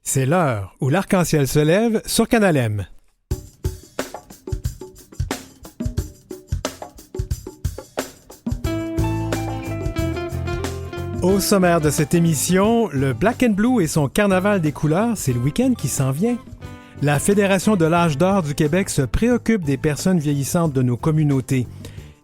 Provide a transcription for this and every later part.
C'est l'heure où l'arc-en-ciel se lève sur Canal M. Au sommaire de cette émission, le Black and Blue et son carnaval des couleurs, c'est le week-end qui s'en vient. La Fédération de l'âge d'or du Québec se préoccupe des personnes vieillissantes de nos communautés.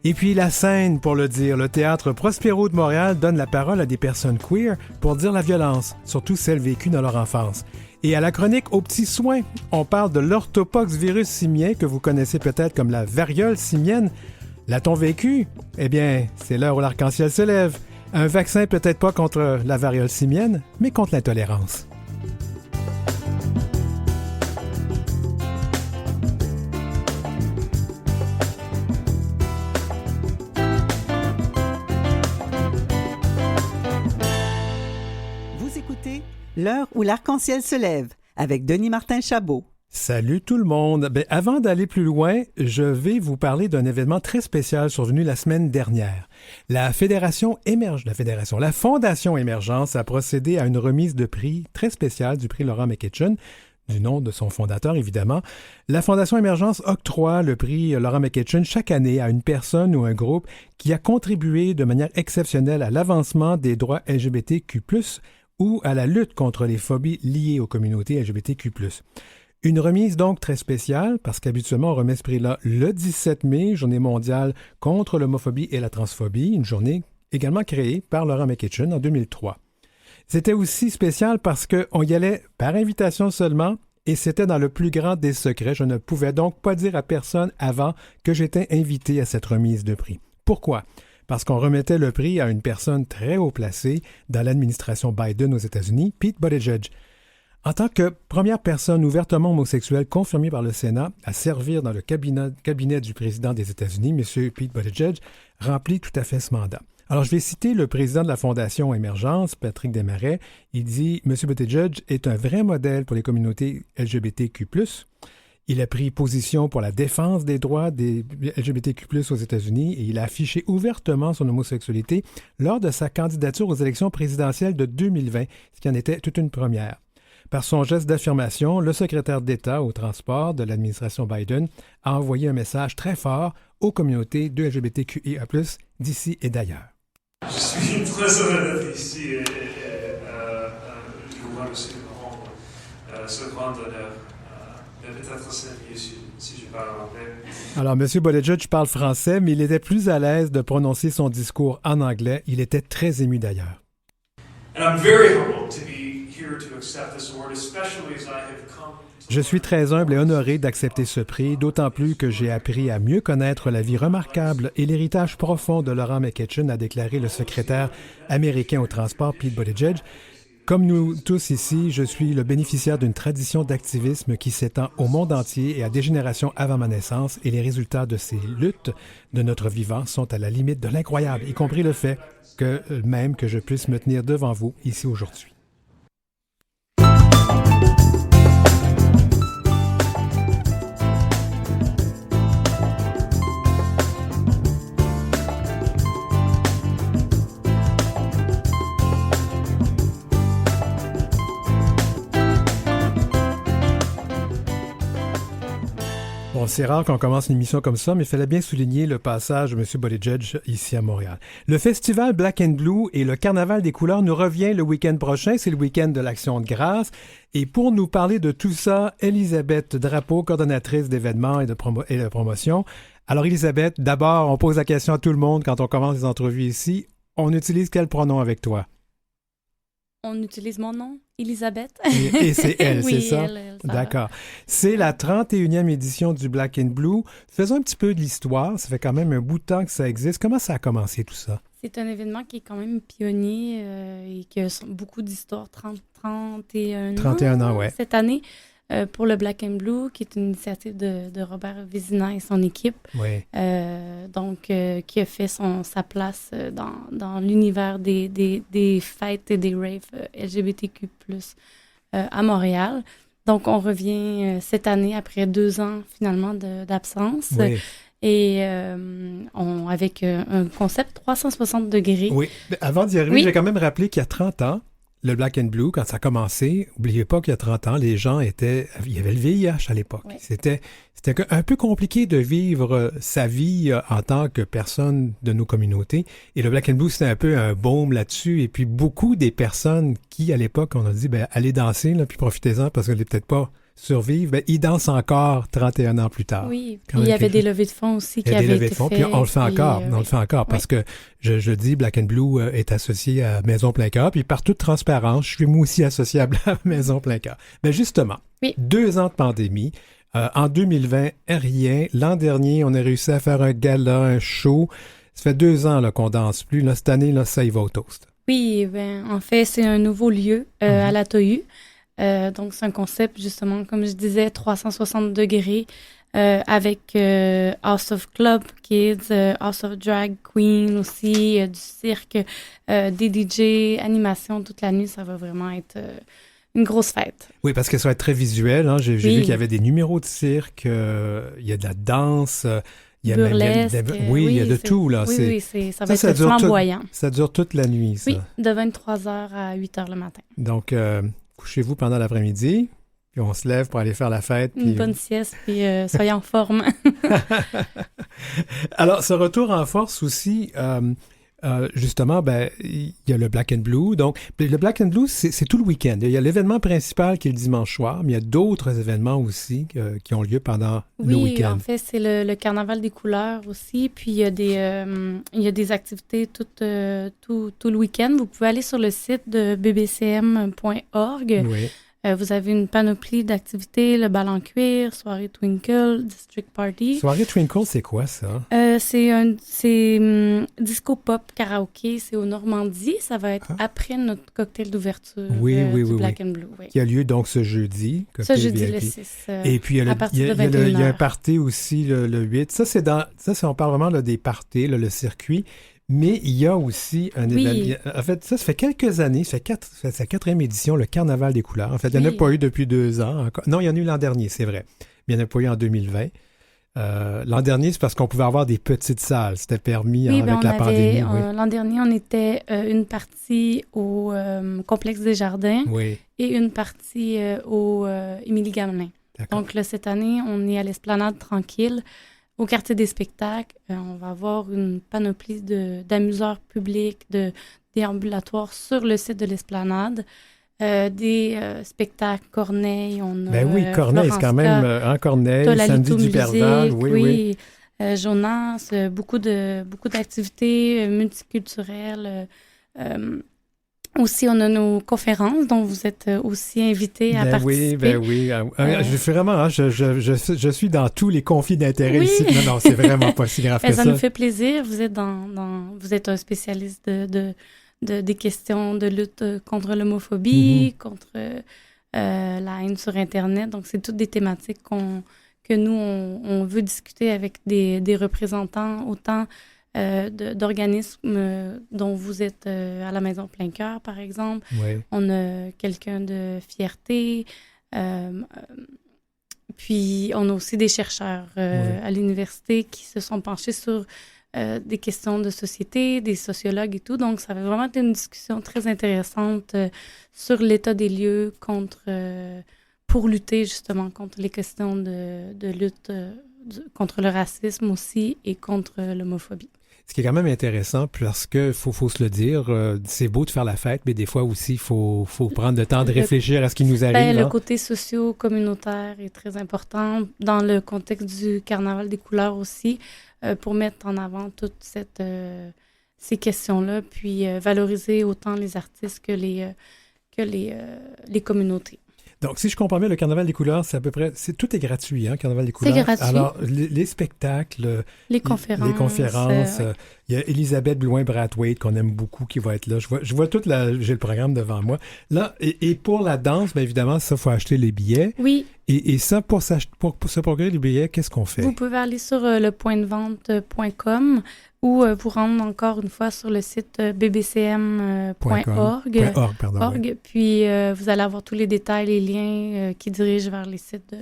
Et puis la scène, pour le dire, le Théâtre Prospero de Montréal donne la parole à des personnes queer pour dire la violence, surtout celles vécues dans leur enfance. Et à la chronique aux petits soins, on parle de l'orthopox virus simien que vous connaissez peut-être comme la variole simienne. L'a-t-on vécu? Eh bien, c'est l'heure où l'arc-en-ciel se lève. Un vaccin peut-être pas contre la variole simienne, mais contre l'intolérance. L'heure où l'arc-en-ciel se lève, avec Denis Martin-Chabot. Salut tout le monde! Avant d'aller plus loin, je vais vous parler d'un événement très spécial survenu la semaine dernière. La Fondation Émergence a procédé à une remise de prix très spéciale du prix Laurent McEachern, du nom de son fondateur évidemment. La Fondation Émergence octroie le prix Laurent McEachern chaque année à une personne ou un groupe qui a contribué de manière exceptionnelle à l'avancement des droits LGBTQ+, ou à la lutte contre les phobies liées aux communautés LGBTQ+. Une remise donc très spéciale, parce qu'habituellement on remet ce prix-là le 17 mai, journée mondiale contre l'homophobie et la transphobie, une journée également créée par Laurent McEachern en 2003. C'était aussi spécial parce qu'on y allait par invitation seulement, et c'était dans le plus grand des secrets. Je ne pouvais donc pas dire à personne avant que j'étais invité à cette remise de prix. Pourquoi? Parce qu'on remettait le prix à une personne très haut placée dans l'administration Biden aux États-Unis, Pete Buttigieg. En tant que première personne ouvertement homosexuelle confirmée par le Sénat à servir dans le cabinet du président des États-Unis, M. Pete Buttigieg remplit tout à fait ce mandat. Alors, je vais citer le président de la Fondation Émergence, Patrick Desmarais. Il dit « M. Buttigieg est un vrai modèle pour les communautés LGBTQ+. Il a pris position pour la défense des droits des LGBTQ+, aux États-Unis et il a affiché ouvertement son homosexualité lors de sa candidature aux élections présidentielles de 2020, ce qui en était toute une première. Par son geste d'affirmation, le secrétaire d'État au transport de l'administration Biden a envoyé un message très fort aux communautés de LGBTQIA+, d'ici et d'ailleurs. Je suis très heureux d'être ici et je voudrais aussi me rendre ce grand honneur. Peut-être c'est mieux si je parle anglais. Alors, M. Buttigieg parle français, mais il était plus à l'aise de prononcer son discours en anglais. Il était très ému d'ailleurs. Je suis très humble et honoré d'accepter ce prix, d'autant plus que j'ai appris à mieux connaître la vie remarquable et l'héritage profond de Laurent McEachern, a déclaré le secrétaire américain au transport, Pete Buttigieg. Comme nous tous ici, je suis le bénéficiaire d'une tradition d'activisme qui s'étend au monde entier et à des générations avant ma naissance, et les résultats de ces luttes de notre vivant sont à la limite de l'incroyable, y compris le fait que je puisse me tenir devant vous ici aujourd'hui. Bon, c'est rare qu'on commence une émission comme ça, mais il fallait bien souligner le passage de M. Buttigieg ici à Montréal. Le festival Black and Blue et le carnaval des couleurs nous revient le week-end prochain. C'est le week-end de l'Action de grâce. Et pour nous parler de tout ça, Elisabeth Drapeau, coordonnatrice d'événements et de promotion. Alors Elisabeth, d'abord, on pose la question à tout le monde quand on commence les entrevues ici. On utilise quel pronom avec toi? On utilise mon nom, Elisabeth. Et c'est elle, oui, c'est ça? Elle, D'accord. C'est la 31e édition du Black and Blue. Faisons un petit peu de l'histoire. Ça fait quand même un bout de temps que ça existe. Comment ça a commencé tout ça? C'est un événement qui est quand même pionnier et qui a beaucoup d'histoire. 31 ans, ouais. Cette année. Pour le Black and Blue, qui est une initiative de Robert Vézina et son équipe. Oui. Qui a fait sa place dans l'univers des fêtes et des raves LGBTQ+, à Montréal. Donc, on revient cette année après 2 ans, finalement, d'absence. Oui. Et avec un concept 360 degrés. Oui. Mais avant d'y arriver, j'ai quand même rappelé qu'il y a 30 ans, le Black and Blue, quand ça a commencé, n'oubliez pas qu'il y a 30 ans, il y avait le VIH à l'époque. Oui. C'était un peu compliqué de vivre sa vie en tant que personne de nos communautés. Et le Black and Blue, c'était un peu un baume là-dessus. Et puis, beaucoup des personnes qui, à l'époque, on a dit, allez danser, là, puis profitez-en parce que vous n'allez peut-être pas survivre, ils dansent encore 31 ans plus tard. Oui, puis il y avait des levées de fonds aussi qui avaient été faites. Puis on le fait encore, parce que je dis, Black and Blue est associé à Maison Plein Cœur, puis par toute transparence, je suis moi aussi associable à Maison Plein Cœur. Mais justement, 2 ans de pandémie, en 2020, rien. L'an dernier, on a réussi à faire un gala, un show. Ça fait 2 ans là, qu'on danse plus. Là, cette année, là, ça y va au toast. Oui, en fait, c'est un nouveau lieu à la Tohu. Donc, c'est un concept, justement, comme je disais, 360 degrés avec House of Club Kids, House of Drag Queen aussi, du cirque, des DJ, animation toute la nuit. Ça va vraiment être une grosse fête. Oui, parce que ça va être très visuel. Hein. J'ai vu qu'il y avait des numéros de cirque, il y a de la danse, il y a burlesque. Il y a de tout. Là. Oui, ça va être flamboyant. Ça dure toute la nuit, ça. Oui, de 23h à 8h le matin. Donc, couchez-vous pendant l'après-midi, puis on se lève pour aller faire la fête. Une bonne sieste, puis soyez en forme. Alors, ce retour en force aussi, justement, il y a le Black and Blue. Donc, le Black and Blue, c'est tout le week-end. Il y a l'événement principal qui est le dimanche soir, mais il y a d'autres événements aussi qui ont lieu pendant le week-end. Oui, en fait, c'est le Carnaval des couleurs aussi. Puis, il y a des activités tout le week-end. Vous pouvez aller sur le site de bbcm.org. Oui. Vous avez une panoplie d'activités, le bal en cuir, soirée Twinkle, District Party. Soirée Twinkle, c'est quoi ça? C'est disco pop karaoké, c'est au Normandie. Ça va être après notre cocktail d'ouverture du Black and Blue. Oui. Qui a lieu donc ce jeudi. Ce jeudi le 6. Et puis il y a un party aussi le 8. Ça, on parle vraiment là, des parties, là, le circuit. Mais il y a aussi un événement. En fait, ça fait quelques années, c'est sa 4e édition, le Carnaval des couleurs. En fait, il n'y en a pas eu depuis 2 ans. Encore. Non, il y en a eu l'an dernier, c'est vrai. Mais il n'y en a pas eu en 2020. L'an dernier, c'est parce qu'on pouvait avoir des petites salles. C'était permis avec la pandémie. L'an dernier, on était une partie au Complexe des Jardins et une partie au Émilie-Gamelin. Donc, là, cette année, on est à l'Esplanade tranquille. Au quartier des spectacles, on va avoir une panoplie d'amuseurs publics, de déambulatoires sur le site de l'Esplanade. Des spectacles Corneille, Corneille, c'est quand même Corneille, Samedi du Perval, oui. Jonas, beaucoup d'activités multiculturelles. Aussi, on a nos conférences dont vous êtes aussi invités à participer. Je suis vraiment, je suis dans tous les conflits d'intérêts ici. Non, c'est vraiment pas si grave que ça. Ça nous fait plaisir. Vous êtes vous êtes un spécialiste des questions de lutte contre l'homophobie, contre la haine sur Internet. Donc, c'est toutes des thématiques que nous, on veut discuter avec des représentants, autant d'organismes dont vous êtes à la Maison Plein Cœur, par exemple. Oui. On a quelqu'un de Fierté. Puis, on a aussi des chercheurs à l'université qui se sont penchés sur des questions de société, des sociologues et tout. Donc, ça va vraiment être une discussion très intéressante sur l'état des lieux pour lutter justement contre les questions de lutte contre le racisme aussi et contre l'homophobie. Ce qui est quand même intéressant, parce que faut se le dire, c'est beau de faire la fête, mais des fois aussi, il faut prendre le temps de réfléchir à ce qui nous arrive. Le côté socio-communautaire est très important dans le contexte du Carnaval des couleurs aussi, pour mettre en avant toutes ces questions-là, puis valoriser autant les artistes que les communautés. Donc, si je comprends bien, le Carnaval des couleurs, c'est à peu près... Tout est gratuit, hein, Carnaval des couleurs. C'est gratuit. Alors, les spectacles... Les conférences. Il y a Elisabeth Blouin-Brathwaite, qu'on aime beaucoup, qui va être là. Je vois j'ai le programme devant moi. Là, et pour la danse, bien évidemment, ça, il faut acheter les billets. Oui. Et ça, pour se procurer les billets, qu'est-ce qu'on fait? Vous pouvez aller sur lepointdevente.com ou vous rendre encore une fois sur le site bbcm.org. Puis vous allez avoir tous les détails, les liens qui dirigent vers les sites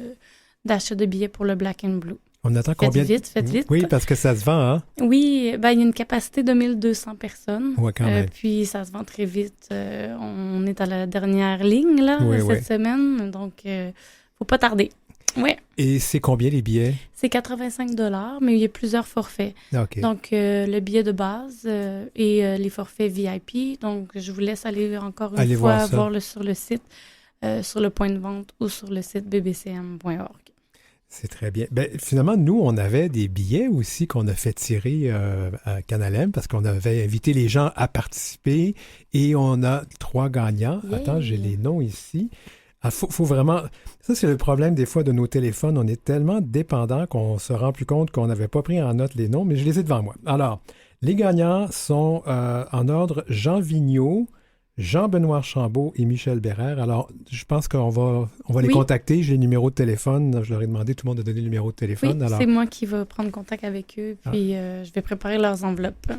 d'achat de billets pour le Black and Blue. On attend combien? Faites vite. Oui, parce que ça se vend, hein? Oui, il y a une capacité de 1200 personnes. Oui, quand même. Puis ça se vend très vite. On est à la dernière ligne là, cette semaine, donc faut pas tarder. Oui. Et c'est combien les billets? C'est 85 $, mais il y a plusieurs forfaits. OK. Donc, le billet de base et les forfaits VIP. Donc, je vous laisse aller encore une fois voir sur le site, sur le point de vente ou sur le site bbcm.org. C'est très bien. Ben, finalement, nous, on avait des billets aussi qu'on a fait tirer à Canal M parce qu'on avait invité les gens à participer et on a 3 gagnants. Yeah. Attends, j'ai les noms ici. Ah, faut vraiment... Ça, c'est le problème des fois de nos téléphones. On est tellement dépendants qu'on se rend plus compte qu'on n'avait pas pris en note les noms, mais je les ai devant moi. Alors, les gagnants sont en ordre Jean Vigneault, Jean-Benoît Chambaud et Michel Bérère. Alors, je pense qu'on va les contacter. J'ai le numéro de téléphone. Je leur ai demandé, tout le monde a donné le numéro de téléphone. Oui, alors... c'est moi qui vais prendre contact avec eux, puis je vais préparer leurs enveloppes.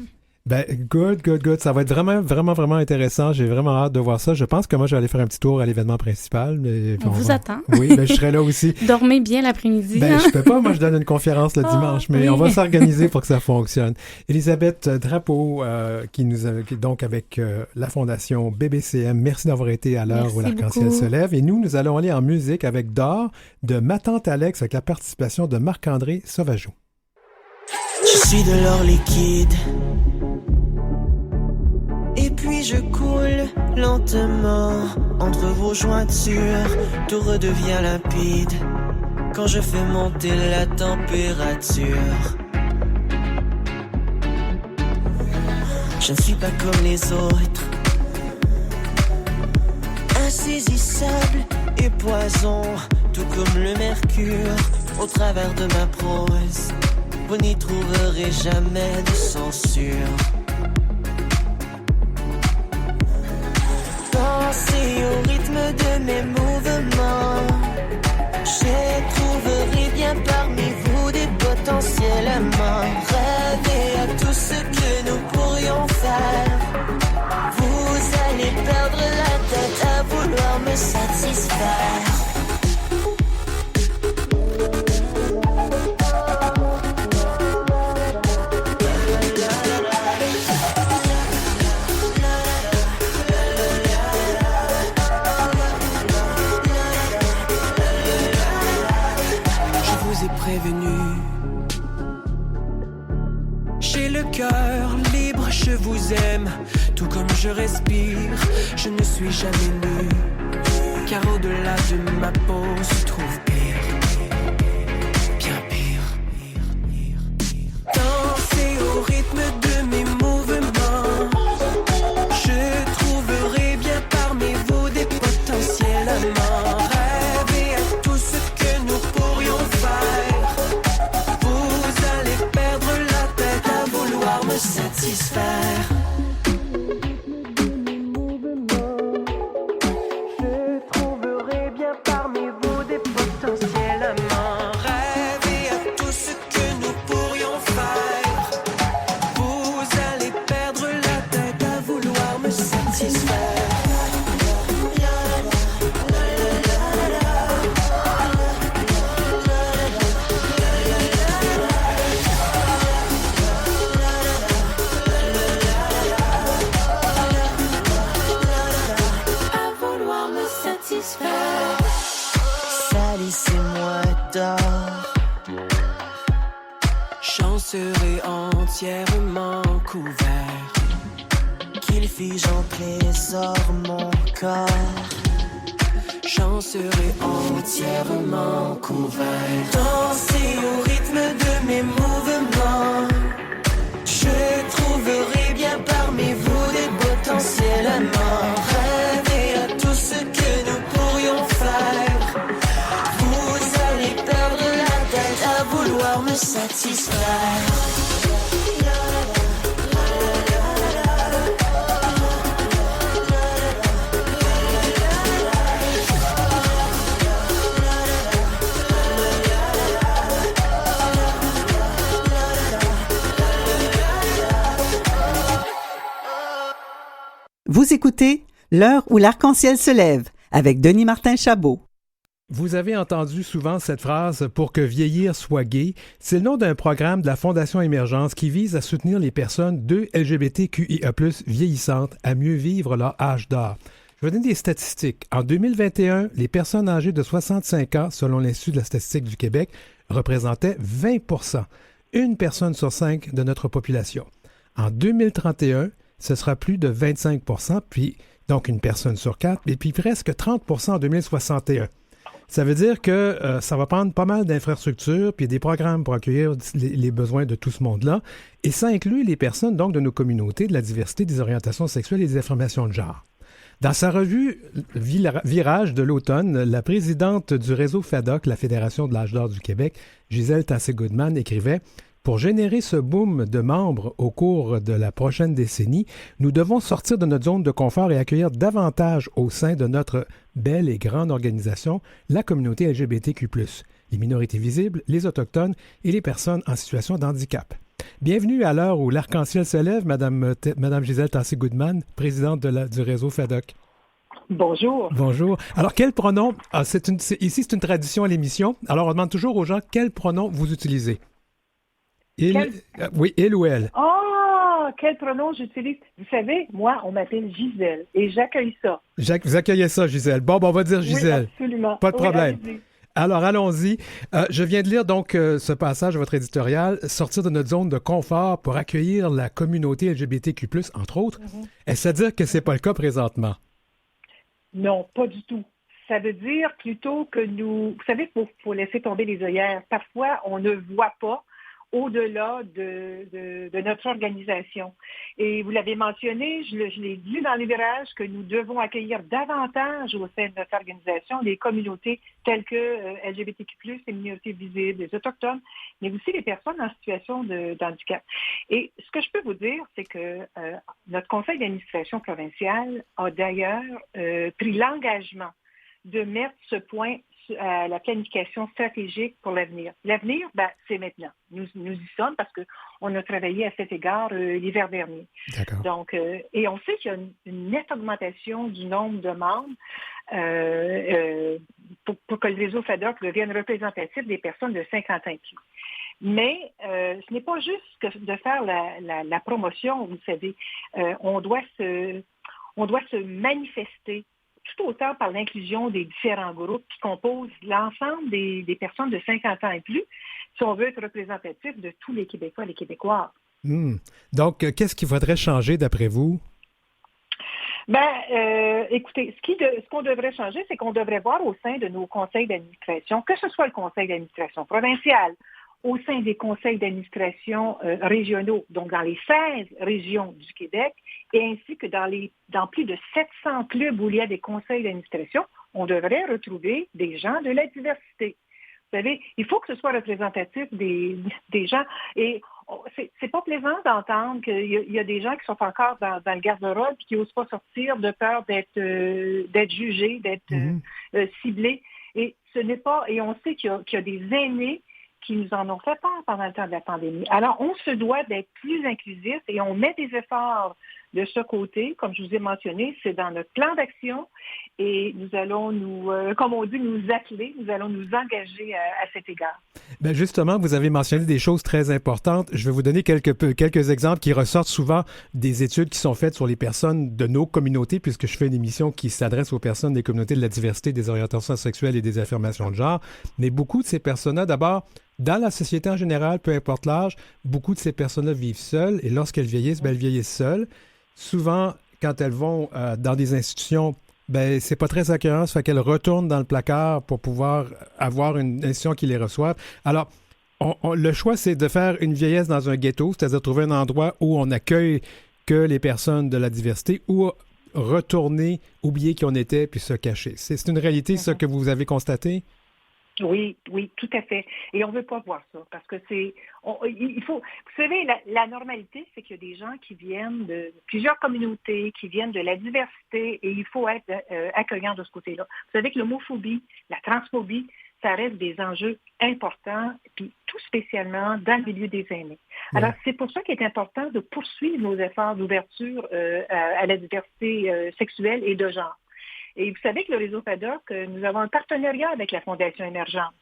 Ben, good. Ça va être vraiment intéressant. J'ai vraiment hâte de voir ça. Je pense que moi, je vais aller faire un petit tour à l'événement principal. Mais on vous attend. Oui, ben, je serai là aussi. Dormez bien l'après-midi. Ben, je peux pas. Moi, je donne une conférence le dimanche, mais on va s'organiser pour que ça fonctionne. Elisabeth Drapeau, donc avec la Fondation BBCM, merci d'avoir été à l'heure où l'arc-en-ciel se lève. Et nous allons aller en musique avec D'or de Ma tante Alex avec la participation de Marc-André Sauvageau. Je suis de l'or liquide. Et puis je coule lentement entre vos jointures, tout redevient limpide quand je fais monter la température. Je ne suis pas comme les autres, insaisissable et poison, tout comme le mercure au travers de ma prose. Vous n'y trouverez jamais de censure. Dansez au rythme de mes mouvements. Je trouverai bien parmi vous des potentiels amants. Rêvez à tout ce que nous pourrions faire. Vous allez perdre la tête à vouloir me satisfaire. J'ai le cœur libre, je vous aime, tout comme je respire, je ne suis jamais nu, car au-delà de ma peau se trouve pire, bien pire. Dansez au rythme de mes mouvements, je trouverai bien parmi vous des potentiels amants. Rêvez à tout ce que nous pourrions faire. Me satisfaire. Je trouverai bien parmi vous des potentiels amants. Rêvez à tout ce que nous pourrions faire. Vous allez perdre la tête à vouloir me satisfaire. Salissez-moi d'or. J'en serai entièrement couvert, qu'il fige en trésor mon corps. J'en serai entièrement couvert. Dansez au rythme de mes mouvements. Je trouverai bien parmi vous des potentiels amants. Rêvez à tout ce que nous pourrions faire. Vous allez perdre la tête à vouloir me satisfaire. Vous écoutez L'heure où l'arc-en-ciel se lève avec Denis Martin Chabot. Vous avez entendu souvent cette phrase « pour que vieillir soit gai ». C'est le nom d'un programme de la Fondation Émergence qui vise à soutenir les personnes de LGBTQIA+, vieillissantes à mieux vivre leur âge d'or. Je vais donner des statistiques. En 2021, les personnes âgées de 65 ans, selon l'Institut de la statistique du Québec, représentaient 20 %, une personne sur 5 de notre population. En 2031, ce sera plus de 25 %, puis donc une personne sur 4, et puis presque 30 % en 2061. Ça veut dire que ça va prendre pas mal d'infrastructures puis des programmes pour accueillir les besoins de tout ce monde-là. Et ça inclut les personnes donc de nos communautés, de la diversité, des orientations sexuelles et des affirmations de genre. Dans sa revue Virage de l'automne, la présidente du réseau FADOC, la Fédération de l'âge d'or du Québec, Gisèle Tassé-Goodman, écrivait « Pour générer ce boom de membres au cours de la prochaine décennie, nous devons sortir de notre zone de confort et accueillir davantage au sein de notre belle et grande organisation la communauté LGBTQ+, les minorités visibles, les Autochtones et les personnes en situation de handicap. » Bienvenue à l'heure où l'arc-en-ciel se lève, Madame Gisèle Tassé-Goodman, présidente du réseau FADOC. Bonjour. Bonjour. Alors, quel pronom? Ici, c'est une tradition à l'émission. Alors, on demande toujours aux gens quel pronom vous utilisez. Oui, il ou elle. Oh, quel pronom j'utilise. Vous savez, moi, on m'appelle Gisèle et j'accueille ça. Vous accueillez ça, Gisèle. Bon, on va dire Gisèle. Oui, absolument. Pas de problème. Oui, alors, allons-y. Je viens de lire donc ce passage de votre éditorial, « Sortir de notre zone de confort pour accueillir la communauté LGBTQ+, entre autres. Est-ce à dire que ce n'est pas le cas présentement? Non, pas du tout. Ça veut dire plutôt que nous... Vous savez, faut laisser tomber les œillères. Parfois, on ne voit pas au-delà de notre organisation. Et vous l'avez mentionné, je l'ai dit dans les virages, que nous devons accueillir davantage au sein de notre organisation les communautés telles que LGBTQ+, les minorités visibles, les Autochtones, mais aussi les personnes en situation d'handicap. Et ce que je peux vous dire, c'est que notre conseil d'administration provincial a d'ailleurs pris l'engagement de mettre ce point à la planification stratégique pour l'avenir. L'avenir, c'est maintenant. Nous y sommes parce qu'on a travaillé à cet égard l'hiver dernier. D'accord. Donc, et on sait qu'il y a une nette augmentation du nombre de membres pour que le réseau FADOC devienne représentatif des personnes de 50 ans et plus. Mais ce n'est pas juste de faire la promotion, vous savez. On doit se manifester tout autant par l'inclusion des différents groupes qui composent l'ensemble des personnes de 50 ans et plus, si on veut être représentatif de tous les Québécois et les Québécoises. Donc, qu'est-ce qu'il faudrait changer d'après vous? Écoutez, ce qu'on devrait changer, c'est qu'on devrait voir au sein de nos conseils d'administration, que ce soit le conseil d'administration provincial, au sein des conseils d'administration régionaux, donc dans les 16 régions du Québec, et ainsi que dans plus de 700 clubs où il y a des conseils d'administration, on devrait retrouver des gens de la diversité. Vous savez, il faut que ce soit représentatif des gens. Et c'est pas plaisant d'entendre qu'il y a des gens qui sont encore dans le garde-robe et qui n'osent pas sortir de peur d'être jugés, d'être ciblés. Et ce n'est pas. Et on sait qu'il y a des aînés qui nous en ont fait peur pendant le temps de la pandémie. Alors, on se doit d'être plus inclusif et on met des efforts de ce côté, comme je vous ai mentionné, c'est dans notre plan d'action et nous allons comme on dit, nous atteler, nous allons nous engager à cet égard. Bien justement, vous avez mentionné des choses très importantes. Je vais vous donner quelques exemples qui ressortent souvent des études qui sont faites sur les personnes de nos communautés, puisque je fais une émission qui s'adresse aux personnes des communautés de la diversité, des orientations sexuelles et des affirmations de genre. Mais beaucoup de ces personnes-là, d'abord, dans la société en général, peu importe l'âge, beaucoup de ces personnes-là vivent seules et lorsqu'elles vieillissent, elles vieillissent seules. Souvent, quand elles vont dans des institutions, c'est pas très accueillant, ça fait qu'elles retournent dans le placard pour pouvoir avoir une institution qui les reçoive. Alors, le choix, c'est de faire une vieillesse dans un ghetto, c'est-à-dire trouver un endroit où on accueille que les personnes de la diversité ou retourner, oublier qui on était, puis se cacher. C'est une réalité, ça, que vous avez constaté? Oui, tout à fait. Et on ne veut pas voir ça parce que il faut, vous savez, la normalité, c'est qu'il y a des gens qui viennent de plusieurs communautés, qui viennent de la diversité et il faut être accueillant de ce côté-là. Vous savez que l'homophobie, la transphobie, ça reste des enjeux importants, puis tout spécialement dans le milieu des aînés. Alors, c'est pour ça qu'il est important de poursuivre nos efforts d'ouverture à la diversité sexuelle et de genre. Et vous savez que le réseau FADOC, nous avons un partenariat avec la Fondation Émergence.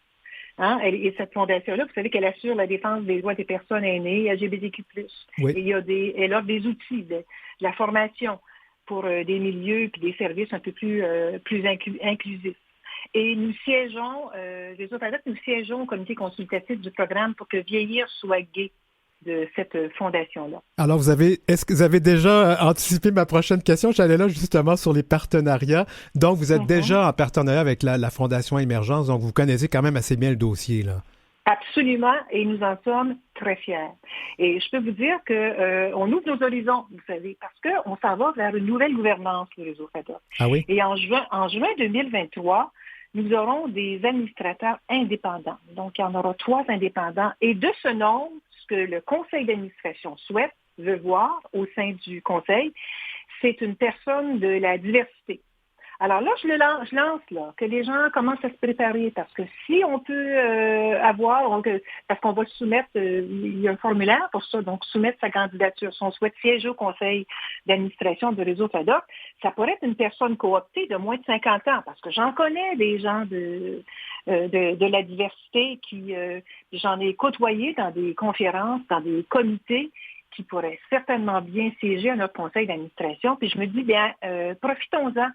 Hein? Et cette fondation-là, vous savez qu'elle assure la défense des droits des personnes aînées, LGBTQ+. Oui. Et elle offre des outils, de la formation pour des milieux et des services un peu plus inclusifs. Et nous siégeons, réseau FADOC, nous siégeons au comité consultatif du programme pour que Vieillir soit gai de cette fondation-là. Alors, est-ce que vous avez déjà anticipé ma prochaine question? J'allais là justement sur les partenariats. Donc, vous êtes déjà en partenariat avec la Fondation Émergence, donc vous connaissez quand même assez bien le dossier, là. Absolument, et nous en sommes très fiers. Et je peux vous dire qu'on ouvre nos horizons, vous savez, parce qu'on s'en va vers une nouvelle gouvernance, le réseau FADOC. Ah oui? Et en juin 2023, nous aurons des administrateurs indépendants. Donc, il y en aura 3 indépendants. Et de ce nombre, ce que le conseil d'administration veut voir au sein du conseil, c'est une personne de la diversité. Alors là, je lance là, que les gens commencent à se préparer, parce que si on peut parce qu'on va soumettre, il y a un formulaire pour ça, donc soumettre sa candidature, si on souhaite siéger au conseil d'administration de réseau FADOC, ça pourrait être une personne cooptée de moins de 50 ans, parce que j'en connais des gens de la diversité j'en ai côtoyé dans des conférences, dans des comités, qui pourraient certainement bien siéger à notre conseil d'administration. Puis je me dis, bien, profitons-en.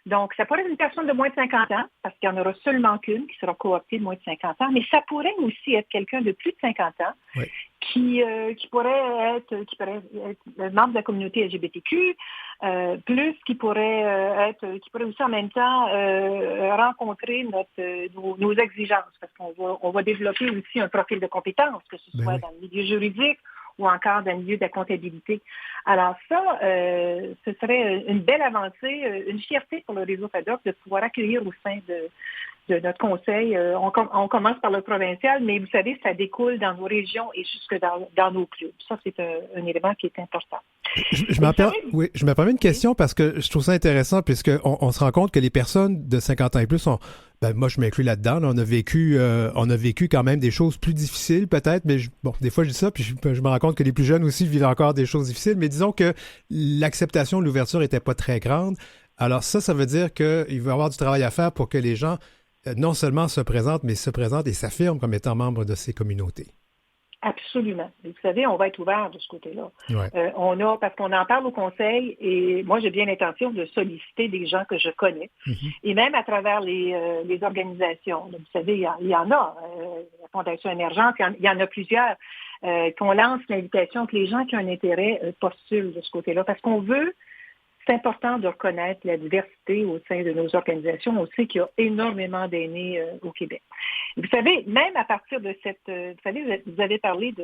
Donc, ça pourrait être une personne de moins de 50 ans, parce qu'il n'y en aura seulement qu'une qui sera cooptée de moins de 50 ans, mais ça pourrait aussi être quelqu'un de plus de 50 ans oui. qui pourrait être membre de la communauté LGBTQ, qui pourrait aussi en même temps rencontrer nos exigences, parce qu'on va développer aussi un profil de compétences, que ce soit dans le milieu juridique ou encore dans le milieu de la comptabilité. Alors ça, ce serait une belle avancée, une fierté pour le réseau FADOC de pouvoir accueillir au sein de notre conseil. On commence par le provincial, mais vous savez, ça découle dans nos régions et jusque dans nos clubs. Ça, c'est un élément qui est important. Je me permets une question parce que je trouve ça intéressant puisqu'on se rend compte que les personnes de 50 ans et plus sont... moi, je m'inclus là-dedans. Là, on a vécu quand même des choses plus difficiles, peut-être, mais des fois, je dis ça, puis je me rends compte que les plus jeunes aussi vivent encore des choses difficiles, mais disons que l'acceptation de l'ouverture n'était pas très grande. Alors ça veut dire qu'il va y avoir du travail à faire pour que les gens non seulement se présentent, mais se présentent et s'affirment comme étant membres de ces communautés. Absolument. Vous savez, on va être ouvert de ce côté-là. Ouais. Parce qu'on en parle au conseil, et moi, j'ai bien l'intention de solliciter des gens que je connais, et même à travers les organisations. Vous savez, il y en a, la Fondation Émergence, il y en a plusieurs, qu'on lance l'invitation que les gens qui ont un intérêt postulent de ce côté-là, parce qu'on veut. C'est important de reconnaître la diversité au sein de nos organisations. On sait qu'il y a énormément d'aînés au Québec. Et vous savez, même à partir de vous avez parlé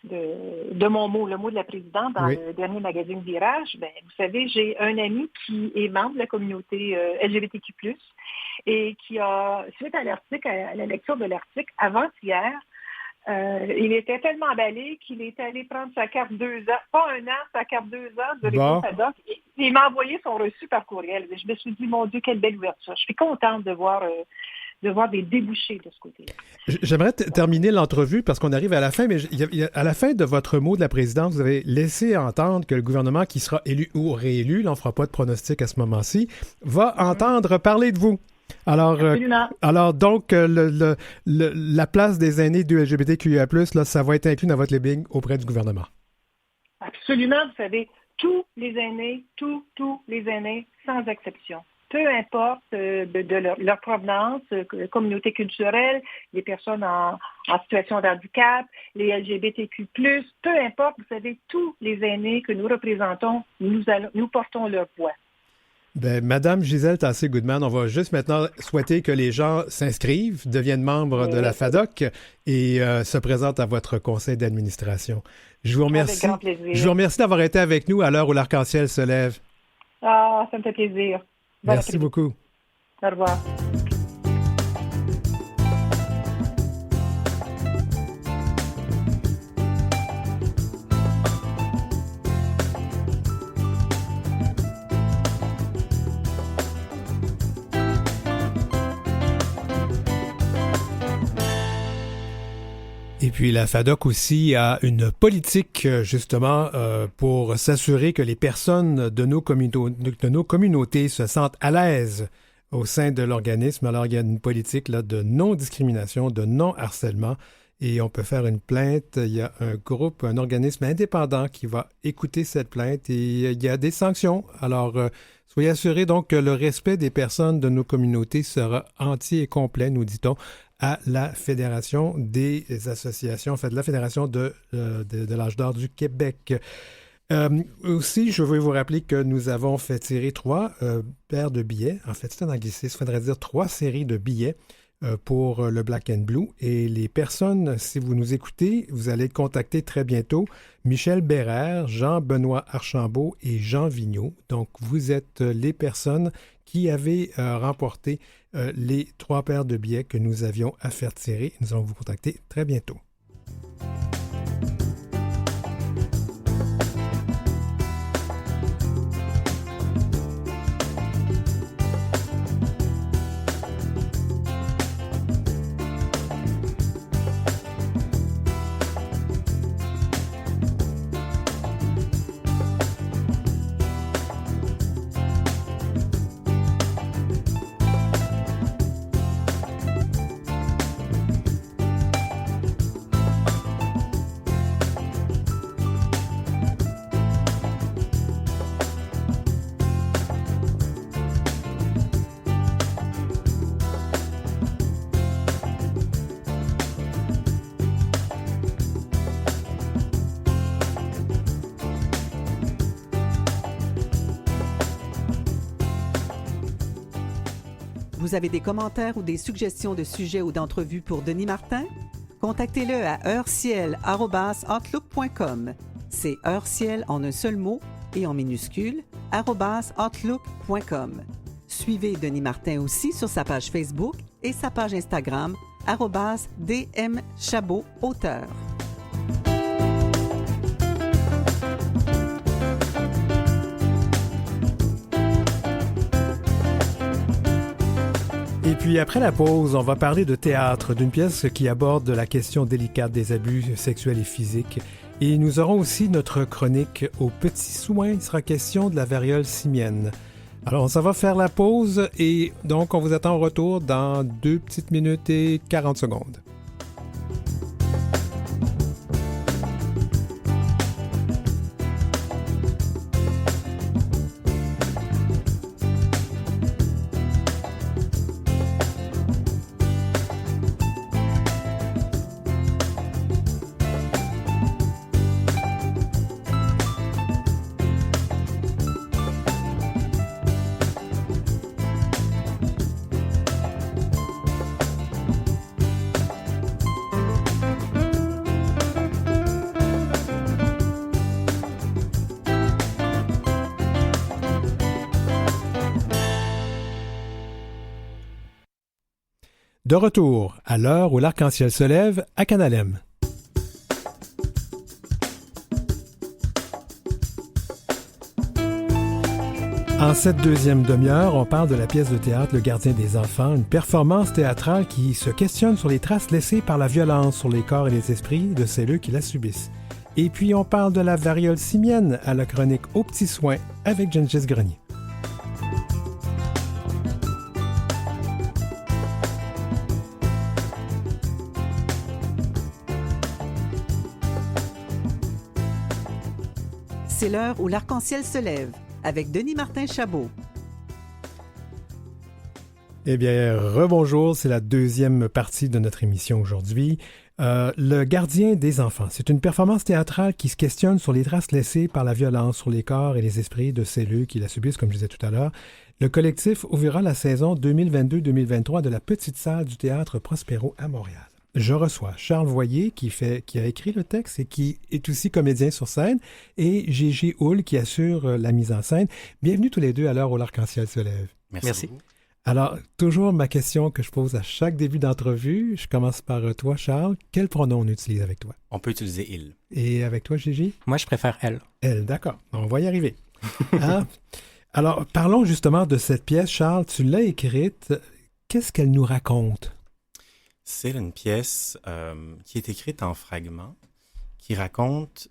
de mon mot, le mot de la présidente dans le dernier magazine Virage. Vous savez, j'ai un ami qui est membre de la communauté LGBTQ+, et qui a, suite à la lecture de l'article, avant-hier, il était tellement emballé qu'il est allé prendre sa carte 2 ans, pas 1 an, sa carte 2 ans de réseau FADOC. Il m'a envoyé son reçu par courriel. Je me suis dit, mon Dieu, quelle belle ouverture. Je suis contente de voir des débouchés de ce côté-là. J'aimerais terminer l'entrevue parce qu'on arrive à la fin, mais à la fin de votre mot de la présidence, vous avez laissé entendre que le gouvernement qui sera élu ou réélu, là, on ne fera pas de pronostic à ce moment-ci, va entendre parler de vous. Alors donc, la place des aînés du LGBTQIA+, là, ça va être inclus dans votre lobbying auprès du gouvernement. Absolument, vous savez, tous les aînés, sans exception. Peu importe de leur provenance, communauté culturelle, les personnes en situation de handicap, les LGBTQ+, peu importe, vous savez, tous les aînés que nous représentons, nous portons leur voix. Madame Gisèle Tassé-Goodman, on va juste maintenant souhaiter que les gens s'inscrivent, deviennent membres de la FADOC et se présentent à votre conseil d'administration. Je vous remercie. Avec grand plaisir. Je vous remercie d'avoir été avec nous à l'heure où l'arc-en-ciel se lève. Ah, ça me fait plaisir. Merci beaucoup. Au revoir. Et puis la FADOC aussi a une politique justement pour s'assurer que les personnes de nos communautés se sentent à l'aise au sein de l'organisme. Alors il y a une politique là, de non-discrimination, de non-harcèlement et on peut faire une plainte. Il y a un organisme indépendant qui va écouter cette plainte et il y a des sanctions. Alors soyez assurés donc que le respect des personnes de nos communautés sera entier et complet, nous dit-on, à la Fédération des associations, en fait, la Fédération de l'âge d'or du Québec. Aussi, je veux vous rappeler que nous avons fait tirer 3 paires de billets. En fait, c'est un anglicisme, il faudrait dire 3 séries de billets pour le Black and Blue. Et les personnes, si vous nous écoutez, vous allez contacter très bientôt Michel Bérère, Jean-Benoît Archambault et Jean Vigneault. Donc, vous êtes les personnes qui avaient remporté les 3 paires de billets que nous avions à faire tirer. Nous allons vous contacter très bientôt. Vous avez des commentaires ou des suggestions de sujets ou d'entrevues pour Denis Martin? Contactez-le à heureciel@outlook.com. C'est heureciel en un seul mot et en minuscule @outlook.com. Suivez Denis Martin aussi sur sa page Facebook et sa page Instagram @dmchabot auteur. Et puis après la pause, on va parler de théâtre, d'une pièce qui aborde la question délicate des abus sexuels et physiques. Et nous aurons aussi notre chronique aux petits soins. Il sera question de la variole simienne. Alors, ça va faire la pause et donc on vous attend au retour dans 2 petites minutes et 40 secondes. De retour à l'heure où l'arc-en-ciel se lève à Canalem. En cette deuxième demi-heure, on parle de la pièce de théâtre Le Gardien des enfants, une performance théâtrale qui se questionne sur les traces laissées par la violence sur les corps et les esprits de celles qui la subissent. Et puis on parle de la variole simienne à la chronique Aux petits soins avec Gengis Grenier. C'est l'heure où l'arc-en-ciel se lève, avec Denis Martin Chabot. Eh bien, rebonjour, c'est la deuxième partie de notre émission aujourd'hui. Le Gardien des enfants, c'est une performance théâtrale qui se questionne sur les traces laissées par la violence sur les corps et les esprits de celles qui la subissent, comme je disais tout à l'heure. Le collectif ouvrira la saison 2022-2023 de la Petite Salle du Théâtre Prospero à Montréal. Je reçois Charles Voyer, qui a écrit le texte et qui est aussi comédien sur scène, et Gégé Houle, qui assure la mise en scène. Bienvenue tous les deux à l'heure où l'arc-en-ciel se lève. Merci. Alors, toujours ma question que je pose à chaque début d'entrevue. Je commence par toi, Charles. Quel pronom on utilise avec toi? On peut utiliser « il ». Et avec toi, Gégé? Moi, je préfère « elle ». Elle, d'accord. On va y arriver. Hein? Alors, parlons justement de cette pièce. Charles, tu l'as écrite. Qu'est-ce qu'elle nous raconte? C'est une pièce qui est écrite en fragments, qui raconte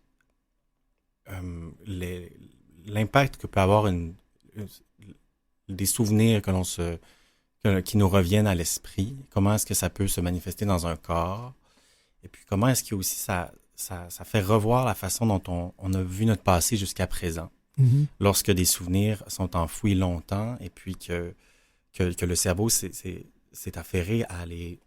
l'impact que peut avoir des souvenirs qui nous reviennent à l'esprit. Comment est-ce que ça peut se manifester dans un corps? Et puis comment est-ce que aussi ça fait revoir la façon dont on a vu notre passé jusqu'à présent. Mm-hmm. Lorsque des souvenirs sont enfouis longtemps et puis que le cerveau s'est affairé à les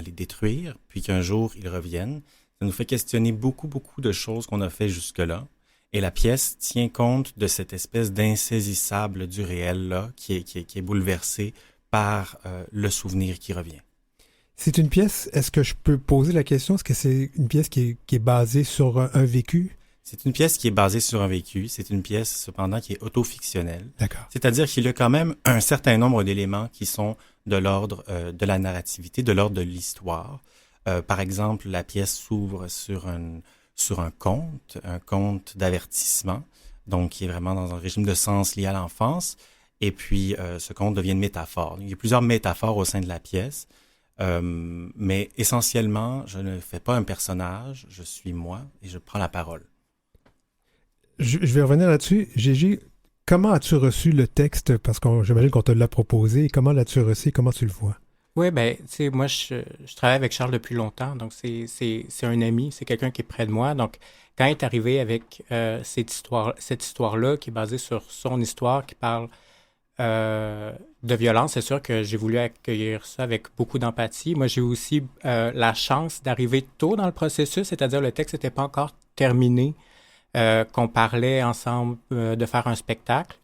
détruire, puis qu'un jour ils reviennent, ça nous fait questionner beaucoup, beaucoup de choses qu'on a fait jusque-là. Et la pièce tient compte de cette espèce d'insaisissable du réel là, qui est bouleversé par le souvenir qui revient. C'est une pièce, est-ce que je peux poser la question, est-ce que c'est une pièce qui est basée sur un vécu? C'est une pièce qui est basée sur un vécu. C'est une pièce, cependant, qui est autofictionnelle. D'accord. C'est-à-dire qu'il y a quand même un certain nombre d'éléments qui sont de l'ordre de la narrativité, de l'ordre de l'histoire. Par exemple, la pièce s'ouvre sur un conte d'avertissement, donc qui est vraiment dans un régime de sens lié à l'enfance. Et puis, ce conte devient une métaphore. Il y a plusieurs métaphores au sein de la pièce. Mais essentiellement, je ne fais pas un personnage, je suis moi et je prends la parole. Je vais revenir là-dessus. Gégé, comment as-tu reçu le texte? Parce que j'imagine qu'on te l'a proposé. Comment l'as-tu reçu? Comment tu le vois? Oui, bien, tu sais, moi, je travaille avec Charles depuis longtemps. Donc, c'est un ami, c'est quelqu'un qui est près de moi. Donc, quand il est arrivé avec cette histoire-là, qui est basée sur son histoire, qui parle de violence, c'est sûr que j'ai voulu accueillir ça avec beaucoup d'empathie. Moi, j'ai aussi la chance d'arriver tôt dans le processus, c'est-à-dire le texte n'était pas encore terminé, qu'on parlait ensemble de faire un spectacle.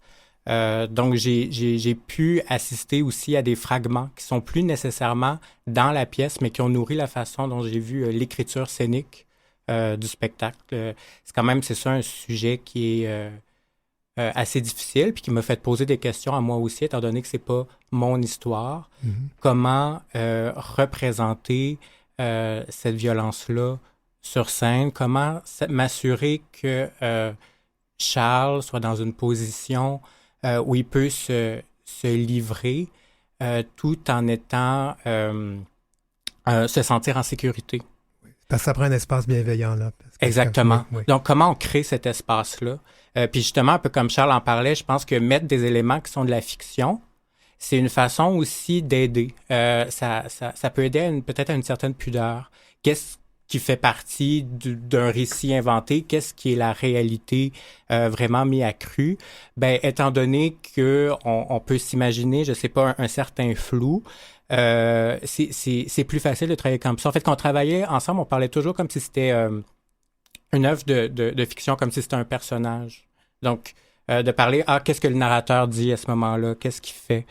Donc, j'ai pu assister aussi à des fragments qui sont plus nécessairement dans la pièce, mais qui ont nourri la façon dont j'ai vu l'écriture scénique du spectacle. C'est quand même, c'est ça, un sujet qui est assez difficile, puis qui m'a fait poser des questions à moi aussi, étant donné que c'est pas mon histoire. Mm-hmm. Comment représenter cette violence-là sur scène? Comment m'assurer que Charles soit dans une position où il peut se livrer tout en étant se sentir en sécurité. Parce que ça prend un espace bienveillant, là. Exactement. Oui. Donc, comment on crée cet espace-là? Puis justement, un peu comme Charles en parlait, je pense que mettre des éléments qui sont de la fiction, c'est une façon aussi d'aider. Ça peut aider peut-être à une certaine pudeur. Qu'est-ce qui fait partie d'un récit inventé? Qu'est-ce qui est la réalité vraiment mis à cru? Ben, étant donné qu'on peut s'imaginer, je sais pas, un certain flou, c'est plus facile de travailler comme ça. En fait, quand on travaillait ensemble, on parlait toujours comme si c'était une œuvre de fiction, comme si c'était un personnage. Donc, de parler, qu'est-ce que le narrateur dit à ce moment-là? Qu'est-ce qu'il fait?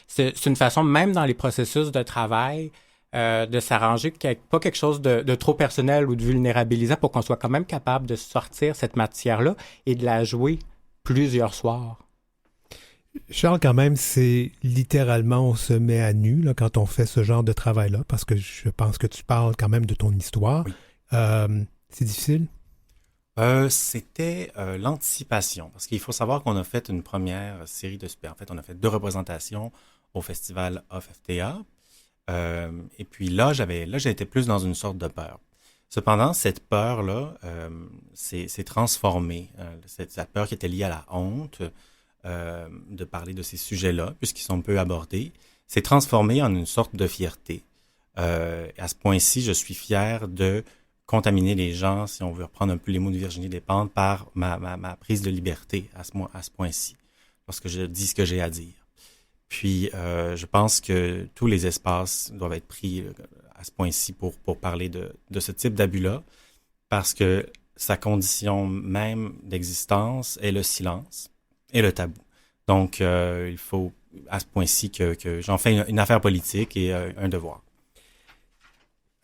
C'est une façon, même dans les processus de travail, de s'arranger pas quelque chose de trop personnel ou de vulnérabilisant pour qu'on soit quand même capable de sortir cette matière-là et de la jouer plusieurs soirs. Charles, quand même, c'est littéralement on se met à nu là, quand on fait ce genre de travail-là, parce que je pense que tu parles quand même de ton histoire. Oui. C'est difficile? C'était l'anticipation, parce qu'il faut savoir qu'on a fait une première série de super. En fait, on a fait 2 représentations au festival OFFTA. Et puis là, j'étais plus dans une sorte de peur. Cependant, cette peur-là s'est transformée. Cette peur qui était liée à la honte, de parler de ces sujets-là, puisqu'ils sont peu abordés, s'est transformée en une sorte de fierté. À ce point-ci, je suis fier de contaminer les gens, si on veut reprendre un peu les mots de Virginie Despentes, par ma prise de liberté à ce point-ci, lorsque je dis ce que j'ai à dire. Puis, je pense que tous les espaces doivent être pris à ce point-ci pour parler de ce type d'abus-là, parce que sa condition même d'existence est le silence et le tabou. Donc, il faut à ce point-ci que j'en fais une affaire politique et un devoir.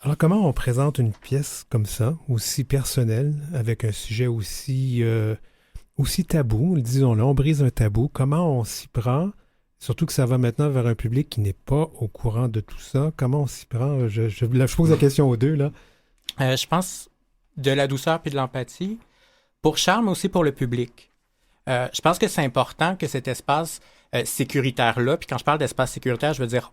Alors, comment on présente une pièce comme ça, aussi personnelle, avec un sujet aussi tabou, disons-le, on brise un tabou, comment on s'y prend? Surtout que ça va maintenant vers un public qui n'est pas au courant de tout ça. Comment on s'y prend? Je pose la question aux deux, là. Je pense de la douceur puis de l'empathie, pour Charles, mais aussi pour le public. Je pense que c'est important que cet espace sécuritaire-là, puis quand je parle d'espace sécuritaire, je veux dire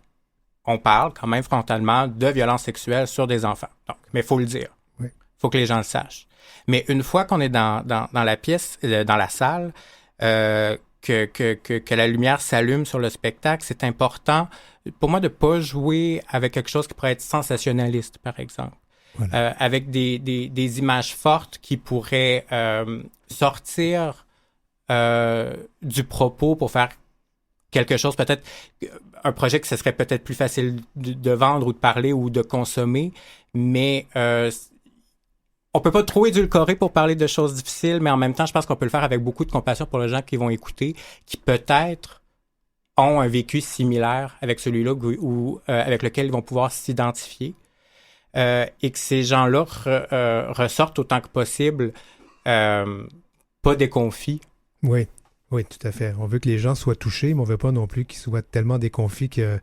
on parle quand même frontalement de violences sexuelles sur des enfants. Donc, mais il faut le dire. Oui. Faut que les gens le sachent. Mais une fois qu'on est dans la pièce, dans la salle, que la lumière s'allume sur le spectacle, c'est important pour moi de ne pas jouer avec quelque chose qui pourrait être sensationnaliste, par exemple. Voilà. Avec des images fortes qui pourraient sortir du propos pour faire quelque chose, peut-être un projet que ce serait peut-être plus facile de vendre ou de parler ou de consommer, mais on peut pas trop édulcorer pour parler de choses difficiles, mais en même temps, je pense qu'on peut le faire avec beaucoup de compassion pour les gens qui vont écouter, qui peut-être ont un vécu similaire avec celui-là ou avec lequel ils vont pouvoir s'identifier, et que ces gens-là ressortent autant que possible pas déconfits. Oui, tout à fait. On veut que les gens soient touchés, mais on veut pas non plus qu'ils soient tellement déconfits qu'ils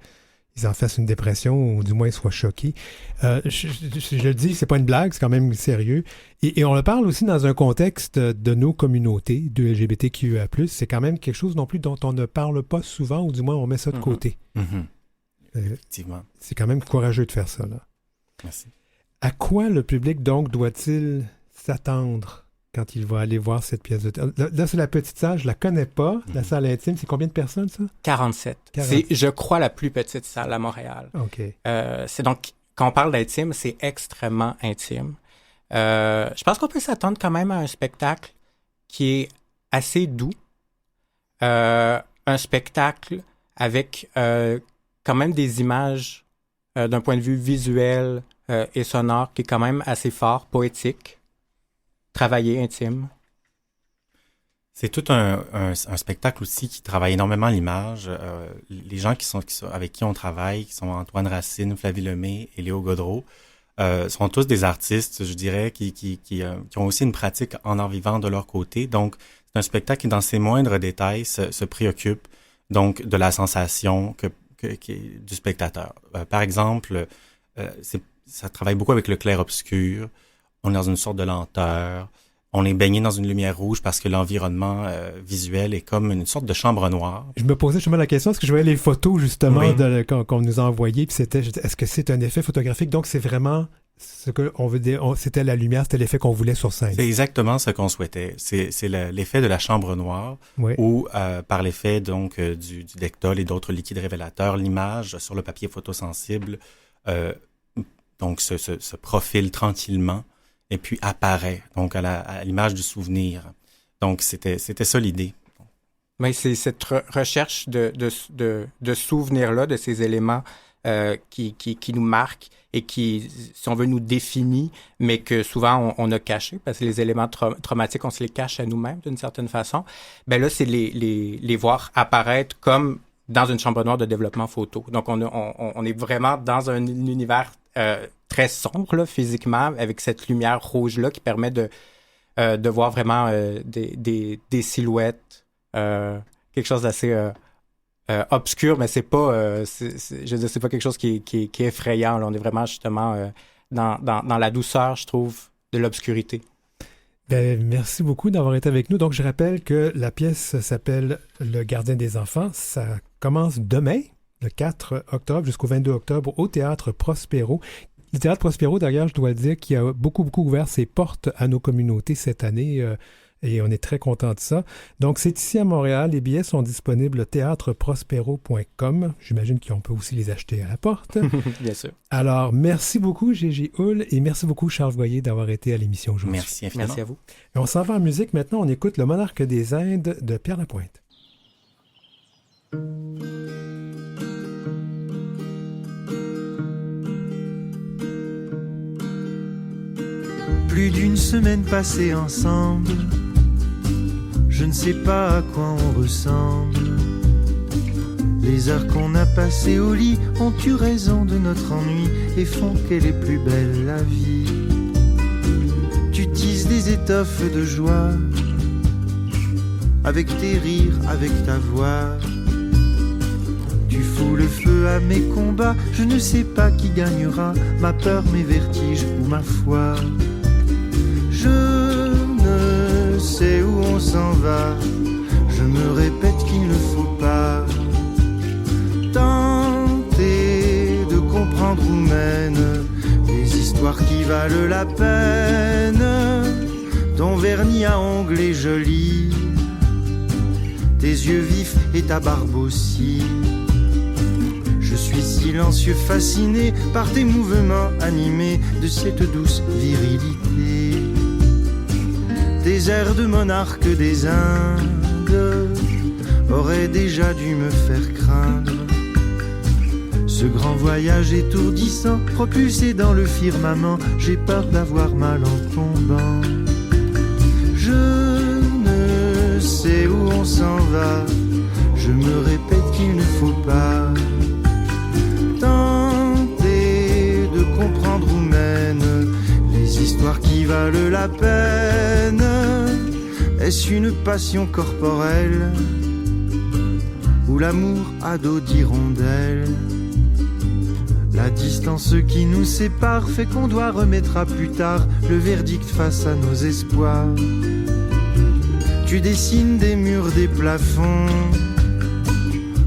en fassent une dépression ou du moins ils soient choqués. Je le dis, c'est pas une blague, c'est quand même sérieux. Et on le parle aussi dans un contexte de nos communautés, de LGBTQIA+. C'est quand même quelque chose non plus dont on ne parle pas souvent, ou du moins on met ça de côté. Effectivement. C'est quand même courageux de faire ça, là. Merci. À quoi le public, donc, doit-il s'attendre quand il va aller voir cette pièce de théâtre? Là, c'est la petite salle, je la connais pas. La salle intime, c'est combien de personnes, ça? 47. C'est, je crois, la plus petite salle à Montréal. OK. C'est donc, quand on parle d'intime, c'est extrêmement intime. Je pense qu'on peut s'attendre quand même à un spectacle qui est assez doux. Un spectacle avec quand même des images d'un point de vue visuel et sonore qui est quand même assez fort, poétique. Travailler intime. C'est tout un spectacle aussi qui travaille énormément l'image. Les gens avec qui on travaille, qui sont Antoine Racine, Flavie Lemay et Léo Gaudreau, sont tous des artistes, je dirais, qui ont aussi une pratique en art vivant de leur côté. Donc, c'est un spectacle qui, dans ses moindres détails, se préoccupe donc de la sensation du spectateur. Par exemple, ça travaille beaucoup avec le clair-obscur. On est dans une sorte de lenteur. On est baigné dans une lumière rouge parce que l'environnement visuel est comme une sorte de chambre noire. Je me posais justement la question, parce que je voyais les photos justement qu'on nous a envoyées, puis est-ce que c'est un effet photographique? Donc c'est vraiment ce qu'on veut dire, c'était la lumière, c'était l'effet qu'on voulait sur scène. C'est exactement ce qu'on souhaitait. C'est l'effet de la chambre noire, où par l'effet donc du Dectol et d'autres liquides révélateurs, l'image sur le papier photosensible donc se profile tranquillement. Et puis apparaît, donc à l'image du souvenir. Donc, c'était ça l'idée. Mais c'est cette recherche de souvenirs-là, de ces éléments qui nous marquent et qui, si on veut, nous définissent, mais que souvent on a cachés, parce que les éléments traumatiques, on se les cache à nous-mêmes d'une certaine façon. Ben là, c'est les voir apparaître comme dans une chambre noire de développement photo. Donc, on est vraiment dans un univers très sombre, là, physiquement, avec cette lumière rouge-là qui permet de voir vraiment des silhouettes, quelque chose d'assez obscur, mais c'est pas, je veux dire, c'est pas quelque chose qui est effrayant. Là. On est vraiment justement dans la douceur, je trouve, de l'obscurité. Ben, merci beaucoup d'avoir été avec nous. Donc, je rappelle que la pièce s'appelle Le gardien des enfants. Ça commence demain, le 4 octobre jusqu'au 22 octobre au Théâtre Prospero. Le Théâtre Prospero, d'ailleurs, je dois le dire, qui a beaucoup ouvert ses portes à nos communautés cette année et on est très contents de ça. Donc, c'est ici à Montréal. Les billets sont disponibles au théâtreprospero.com. J'imagine qu'on peut aussi les acheter à la porte. Bien sûr. Alors, merci beaucoup, Gégé Houle, et merci beaucoup, Charles Voyer, d'avoir été à l'émission aujourd'hui. Merci infiniment. Merci à vous. Et on s'en va en musique. Maintenant, on écoute Le Monarque des Indes de Pierre Lapointe. Plus d'une semaine passée ensemble, je ne sais pas à quoi on ressemble. Les heures qu'on a passées au lit ont eu raison de notre ennui et font qu'elle est plus belle la vie. Tu tisses des étoffes de joie, avec tes rires, avec ta voix. Tu fous le feu à mes combats, je ne sais pas qui gagnera, ma peur, mes vertiges ou ma foi. Je ne sais où on s'en va, je me répète qu'il ne faut pas tenter comprendre où mènent les histoires qui valent la peine. Ton vernis à ongles est joli, tes yeux vifs et ta barbe aussi. Je suis silencieux, fasciné par tes mouvements animés de cette douce virilité. Tes airs de monarque des Indes auraient déjà dû me faire craindre. Ce grand voyage étourdissant, propulsé dans le firmament, j'ai peur d'avoir mal en tombant. Je ne sais où on s'en va, je me répète qu'il ne faut pas tenter de comprendre où mènent les histoires qui valent la peine. Est-ce une passion corporelle ou l'amour à dos d'hirondelle? La distance qui nous sépare fait qu'on doit remettre à plus tard le verdict face à nos espoirs. Tu dessines des murs, des plafonds,